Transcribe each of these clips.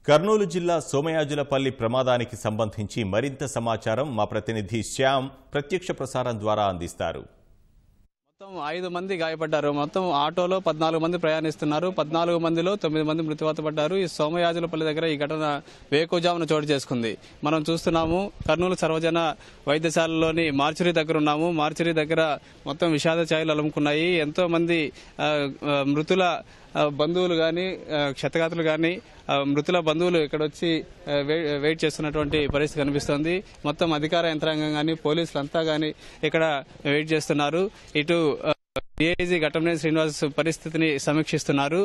కర్నూలు జిల్లా సోమయాజులపల్లి ప్రమాదానికి సంబంధించి మరింత సమాచారం మా ప్రతినిధి శ్యామ్ ప్రత్యక్ష ప్రసారం ద్వారా అందిస్తారు. మొత్తం 5 మంది గాయపడ్డారు. మొత్తం ఆటోలో 14 మంది ప్రయాణిస్తున్నారు. 14 మందిలో 9 మంది మృత్యువాత పడ్డారు. ఈ సోమయాజులపల్లి దగ్గర ఈ ఘటన వేకువజామున చోటు చేసుకుంది. మనం చూస్తున్నాము కర్నూలు సర్వజన వైద్యశాలలోని మార్చురీ దగ్గర ఉన్నాము. మార్చురీ దగ్గర మొత్తం విషాద ఛాయలు అలుముకున్నాయి. ఎంతో మంది మృతుల బంధువులు గాని క్షతగాతులు గాని మృతుల బంధువులు ఇక్కడ వచ్చి వెయిట్ చేస్తున్నటువంటి పరిస్థితి కనిపిస్తోంది. మొత్తం అధికార యంత్రాంగం గాని పోలీసులంతా గాని ఇక్కడ వెయిట్ చేస్తున్నారు. ఇటు డీఐజీ ఘటంనేని శ్రీనివాస్ పరిస్థితిని సమీక్షిస్తున్నారు.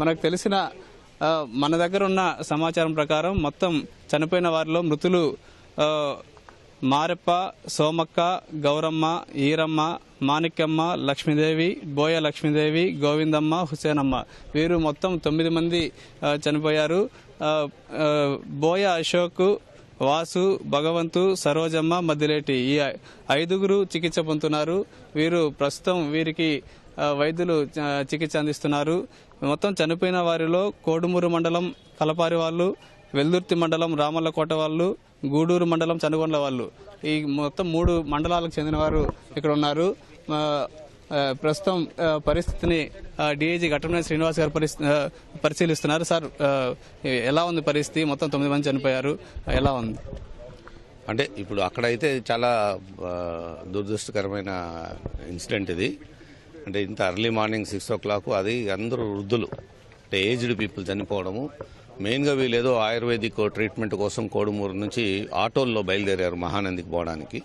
మనకు తెలిసిన మన దగ్గర ఉన్న సమాచారం ప్రకారం మొత్తం చనిపోయిన వారిలో మృతులు మారెప్ప, సోమక్క, గౌరమ్మ, ఈరమ్మ, మాణిక్యమ్మ, లక్ష్మీదేవి, బోయ లక్ష్మీదేవి, గోవిందమ్మ, హుసేనమ్మ వీరు మొత్తం 9 మంది చనిపోయారు. బోయ అశోక్, వాసు, భగవంతు, సరోజమ్మ, మద్దిలేటి ఈ 5గురు చికిత్స పొందుతున్నారు. వీరు ప్రస్తుతం వీరికి వైద్యులు చికిత్స అందిస్తున్నారు. మొత్తం చనిపోయిన వారిలో కోడుమూరు మండలం కలపారి వాళ్ళు, వెల్దుర్తి మండలం రామల్లకోట వాళ్ళు, గూడూరు మండలం చనుగొండ్ల వాళ్ళు ఈ మొత్తం 3 మండలాలకు చెందిన వారు ఇక్కడ ఉన్నారు. ప్రస్తుతం పరిస్థితిని డీఐజీ ఘటంనేని శ్రీనివాస్ గారు పరిశీలిస్తున్నారు. సార్, ఎలా ఉంది పరిస్థితి? మొత్తం 9 మంది చనిపోయారు, ఎలా ఉంది? అంటే ఇప్పుడు అక్కడైతే చాలా దురదృష్టకరమైన ఇన్సిడెంట్ ఇది. అంటే ఇంత ఎర్లీ మార్నింగ్ 6 o'clock, అది అందరూ వృద్ధులు, అంటే ఏజ్డ్ పీపుల్ చనిపోవడము. మెయిన్గా వీళ్ళు ఏదో ఆయుర్వేదిక్ ట్రీట్మెంట్ కోసం కోడుమూరు నుంచి ఆటోల్లో బయలుదేరారు మహానందికి పోవడానికి.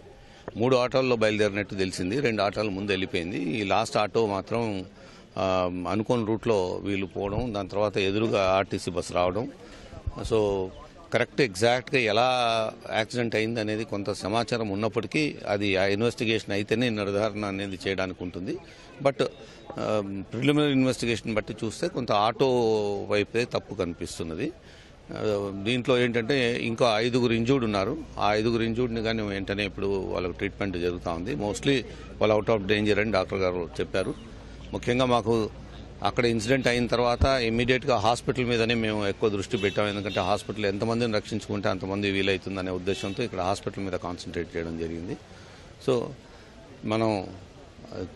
3 ఆటోల్లో బయలుదేరినట్టు తెలిసింది. 2 ఆటోలు ముందు వెళ్ళిపోయింది. ఈ లాస్ట్ ఆటో మాత్రం అనుకోని రూట్లో వీళ్ళు పోవడం, దాని తర్వాత ఎదురుగా ఆర్టీసీ బస్సు రావడం. సో కరెక్ట్ ఎగ్జాక్ట్గా ఎలా యాక్సిడెంట్ అయింది అనేది కొంత సమాచారం ఉన్నప్పటికీ అది ఆ ఇన్వెస్టిగేషన్ అయితేనే నిర్ధారణ అనేది చేయడానికి ఉంటుంది. బట్ ప్రిలిమినరీ ఇన్వెస్టిగేషన్ బట్టి చూస్తే కొంత ఆటో వైపే తప్పు కనిపిస్తున్నది. దీంట్లో ఏంటంటే ఇంకా 5గురు ఇంజూర్డ్ ఉన్నారు. ఆ 5గురు ఇంజూర్డ్ని కానీ వెంటనే ఇప్పుడు వాళ్ళకు ట్రీట్మెంట్ జరుగుతూ ఉంది. మోస్ట్లీ వాళ్ళు అవుట్ ఆఫ్ డేంజర్ అని డాక్టర్ గారు చెప్పారు. ముఖ్యంగా మాకు అక్కడ ఇన్సిడెంట్ అయిన తర్వాత ఇమ్మీడియట్గా హాస్పిటల్ మీదనే మేము ఎక్కువ దృష్టి పెట్టాం. ఎందుకంటే హాస్పిటల్ ఎంతమందిని రక్షించుకుంటే అంతమంది వీలవుతుందనే ఉద్దేశంతో ఇక్కడ హాస్పిటల్ మీద కాన్సన్ట్రేట్ చేయడం జరిగింది. సో మనం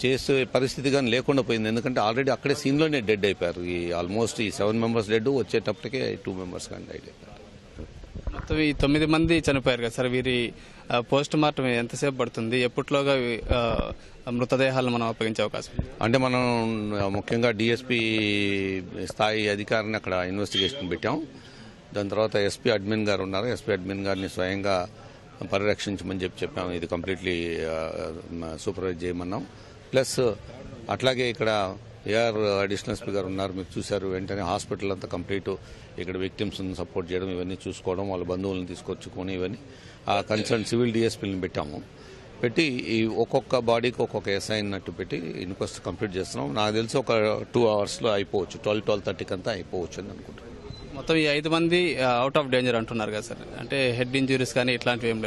చేసే పరిస్థితి కానీ లేకుండా పోయింది. ఎందుకంటే ఆల్రెడీ అక్కడే సీన్లోనే డెడ్ అయిపోయారు. ఈ ఆల్మోస్ట్ ఈ 7 members డెడ్, వచ్చేటప్పటికే 2 members కానీ డెడ్ అయిపోయారు. మొత్తం ఈ 9 మంది చనిపోయారు కదా సార్, వీరి పోస్ట్ మార్టం ఎంతసేపు పడుతుంది? ఎప్పట్లోగా మృతదేహాలను మనం అప్పగించే అవకాశం? అంటే మనం ముఖ్యంగా డిఎస్పీ స్థాయి అధికారిని అక్కడ ఇన్వెస్టిగేషన్ పెట్టాం. దాని తర్వాత ఎస్పీ అడ్మిన్ గారు ఉన్నారు. ఎస్పీ అడ్మిన్ గారిని స్వయంగా పరిరక్షించమని చెప్పాము. ఇది కంప్లీట్లీ సూపర్వైజ్ చేయమన్నాం. ప్లస్ అట్లాగే ఇక్కడ ఏఆర్ అడిషనల్ ఎస్పీ గారు ఉన్నారు, మీరు చూశారు. వెంటనే హాస్పిటల్ అంతా కంప్లీట్ ఇక్కడ విక్టిమ్స్ని సపోర్ట్ చేయడం, ఇవన్నీ చూసుకోవడం, వాళ్ళ బంధువులను తీసుకొచ్చుకొని ఇవన్నీ ఆ కన్సర్న్ సివిల్ డిఎస్పీలను పెట్టి ఈ ఒక్కొక్క బాడీకి ఒక్కొక్క ఎస్ఐ అన్నట్టు పెట్టి ఇన్క్వెస్ట్ కంప్లీట్ చేస్తున్నాం. నాకు తెలిసి ఒక 2 hours అయిపోవచ్చు, 12-12:30 అంతా అయిపోవచ్చు అని అనుకుంటున్నాను. మొత్తం ఈ 5 మంది అవుట్ ఆఫ్ డేంజర్ అంటున్నారు కదా సార్, అంటే హెడ్ ఇంజురీస్ కానీ ఇట్లాంటివి ఏం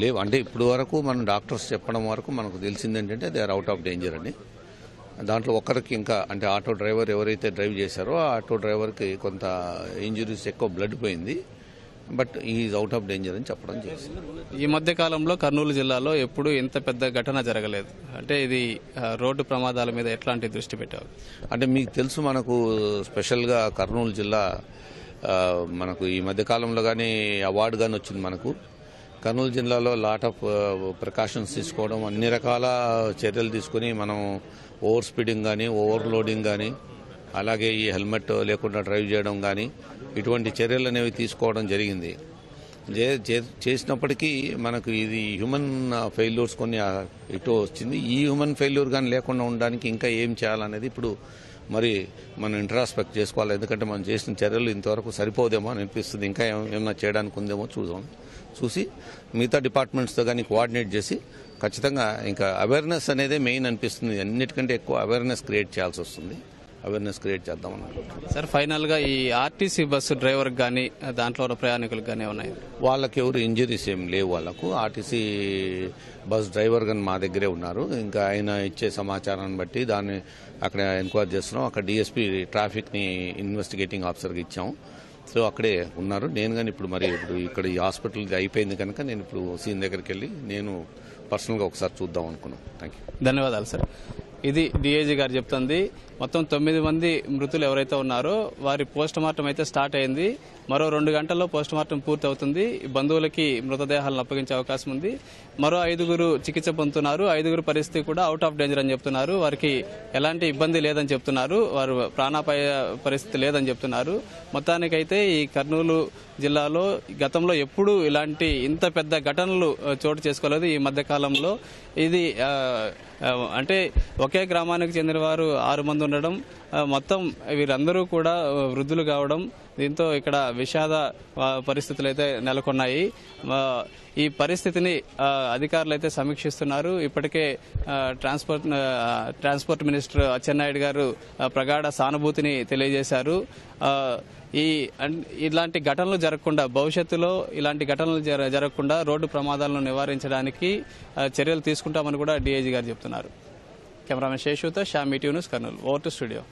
లేవు. అంటే ఇప్పుడు వరకు మన డాక్టర్స్ చెప్పడం వరకు మనకు తెలిసింది ఏంటంటే they are out of danger అని. దాంట్లో ఒకరికి ఇంకా అంటే ఆటో డ్రైవర్ ఎవరైతే డ్రైవ్ చేశారో ఆ ఆటో డ్రైవర్కి కొంత ఇంజురీస్, ఎక్కువ బ్లడ్ పోయింది. But is out of danger అని చెప్పడం చేసింది. ఈ మధ్య కాలంలో కర్నూలు జిల్లాలో ఎప్పుడు ఇంత పెద్ద ఘటన జరగలేదు. అంటే ఇది రోడ్డు ప్రమాదాల మీద ఎట్లాంటి దృష్టి పెట్టారు? అంటే మీకు తెలుసు, మనకు స్పెషల్గా కర్నూలు జిల్లా మనకు ఈ మధ్య కాలంలో కానీ అవార్డు కానీ వచ్చింది. మనకు కర్నూలు జిల్లాలో లాట్ ఆఫ్ ప్రికాషన్స్ తీసుకోవడం, అన్ని రకాల చర్యలు తీసుకుని మనం ఓవర్ స్పీడింగ్ కానీ ఓవర్లోడింగ్ కానీ అలాగే ఈ హెల్మెట్ లేకుండా డ్రైవ్ చేయడం కానీ ఇటువంటి చర్యలు అనేవి తీసుకోవడం జరిగింది. చేసినప్పటికీ మనకు ఇది హ్యూమన్ ఫెయిల్యూర్స్ కొన్ని ఇటు వచ్చింది. ఈ హ్యూమన్ ఫెయిల్యూర్ కానీ లేకుండా ఉండడానికి ఇంకా ఏం చేయాలనేది ఇప్పుడు మరి మనం ఇంట్రాస్పెక్ట్ చేసుకోవాలి. ఎందుకంటే మనం చేసిన చర్యలు ఇంతవరకు సరిపోదేమో అని అనిపిస్తుంది. ఇంకా ఏమైనా చేయడానికి ఉందేమో చూసి మిగతా డిపార్ట్మెంట్స్తో కానీ కోఆర్డినేట్ చేసి ఖచ్చితంగా ఇంకా అవేర్నెస్ అనేదే మెయిన్ అనిపిస్తుంది. అన్నిటికంటే ఎక్కువ అవేర్నెస్ క్రియేట్ చేయాల్సి వస్తుంది. అవేర్నెస్ క్రియేట్ చేద్దాం అనుకుంటున్నాం. సార్, ఫైనల్ గా ఈ ఆర్టీసీ బస్సు డ్రైవర్ గానీ దాంట్లో ప్రయాణికులకు గానీ ఉన్నాయి, వాళ్ళకి ఎవరు ఇంజరీస్ ఏం లేవు. వాళ్ళకు ఆర్టీసీ బస్ డ్రైవర్ గాని మా దగ్గరే ఉన్నారు. ఇంకా ఆయన ఇచ్చే సమాచారాన్ని బట్టి దాన్ని అక్కడ ఎంక్వైరీ చేస్తున్నాం. అక్కడ డిఎస్పీ ట్రాఫిక్ ని ఇన్వెస్టిగేటింగ్ ఆఫీసర్కి ఇచ్చాం. సో అక్కడే ఉన్నారు. నేను కానీ ఇప్పుడు ఇక్కడ ఈ హాస్పిటల్ అయిపోయింది కనుక నేను ఇప్పుడు సీన్ దగ్గరికి వెళ్ళి నేను పర్సనల్గా ఒకసారి చూద్దాం అనుకున్నాను. Thank you. ధన్యవాదాలు సార్. ఇది డిఐజీ గారు చెప్తుంది. మొత్తం 9 మంది మృతులు ఎవరైతే ఉన్నారో వారి పోస్ట్ మార్టం అయితే స్టార్ట్ అయింది. మరో 2 గంటల్లో పోస్ట్ మార్టం పూర్తి అవుతుంది. బంధువులకి మృతదేహాలను అప్పగించే అవకాశం ఉంది. మరో 5 చికిత్స పొందుతున్నారు. 5 పరిస్థితి కూడా అవుట్ ఆఫ్ డేంజర్ అని చెప్తున్నారు. వారికి ఎలాంటి ఇబ్బంది లేదని చెప్తున్నారు. వారు ప్రాణాపాయ పరిస్థితి లేదని చెప్తున్నారు. మొత్తానికైతే ఈ కర్నూలు జిల్లాలో గతంలో ఎప్పుడూ ఇలాంటి ఇంత పెద్ద ఘటనలు చోటు చేసుకోలేదు. ఈ మధ్య కాలంలో ఇది అంటే ఒకే గ్రామానికి చెందిన వారు 6 మంది ఉండడం, మొత్తం వీరందరూ కూడా వృద్ధులు కావడం, దీంతో ఇక్కడ విషాద పరిస్థితులు అయితే నెలకొన్నాయి. ఈ పరిస్థితిని అధికారులు అయితే సమీక్షిస్తున్నారు. ఇప్పటికే ట్రాన్స్పోర్ట్ మినిస్టర్ అచ్చెన్నాయుడు గారు ప్రగాఢ సానుభూతిని తెలియజేశారు. ఇలాంటి ఘటనలు జరగకుండా, భవిష్యత్తులో ఇలాంటి ఘటనలు జరగకుండా రోడ్డు ప్రమాదాలను నివారించడానికి చర్యలు తీసుకుంటామని కూడా డీఐజీ గారు చెప్తున్నారు. కెమెరామెన్ శేషుతో Shyam, ETV news, Kurnool. Over to studio.